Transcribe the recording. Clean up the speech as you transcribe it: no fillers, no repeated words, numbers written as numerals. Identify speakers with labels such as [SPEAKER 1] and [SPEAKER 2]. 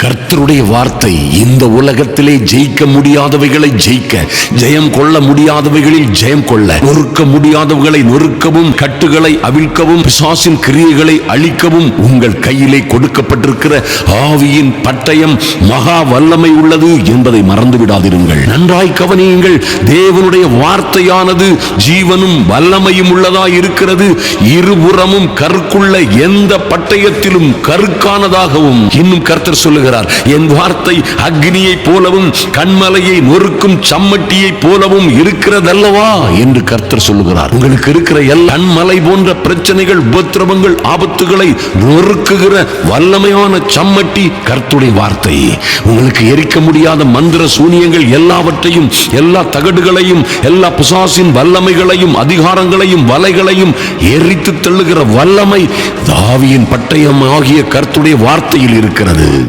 [SPEAKER 1] கர்த்தருடைய வார்த்தை இந்த உலகத்திலே ஜெயிக்க முடியாதவைகளை ஜெயிக்க, ஜெயம் கொள்ள முடியாதவைகளில் ஜெயம் கொள்ள, நொறுக்க முடியாதவைகளை நொறுக்கவும், கட்டுகளை அவிழ்க்கவும், பிசாசின் கிரியைகளை அழிக்கவும் உங்கள் கையிலே கொடுக்கப்பட்டிருக்கிற ஆவியின் பட்டயம் மகா வல்லமை உள்ளது என்பதை மறந்து விடாதிருங்கள். நன்றாய் கவனியுங்கள். தேவனுடைய வார்த்தையானது ஜீவனும் வல்லமையும் உள்ளதாய் இருக்கிறது. இருபுறமும் கருக்குள்ள எந்த பட்டயத்திலும் கருக்கானதாகவும். இன்னும் கர்த்தர் சொல்லுகிறார், என் வார்த்தை அக்னியை போலவும் கண்மலையை நொறுக்கும் சம்மட்டியை போலவும் இருக்கிறதல்லவா என்று கர்த்தர் சொல்லுகிறார். உங்களுக்கு இருக்கிற எல்லா கண்மலை போன்ற பிரச்சனைகள், உபத்திரவங்கள், ஆபத்துகளை நொறுக்குகிற வல்லமையான சம்மட்டி கர்த்தருடைய வார்த்தை. உங்களுக்கு எரிக்க முடியாத மந்திர சூனியங்கள் எல்லாவற்றையும், எல்லா தகடுகளையும், எல்லா பிசாசின் வல்லமைகளையும், அதிகாரங்களையும், வலைகளையும் எரித்து தள்ளுகிற வல்லமை தாவீதின் பட்டயம் ஆகிய கர்த்தருடைய வார்த்தையில் இருக்கிறது.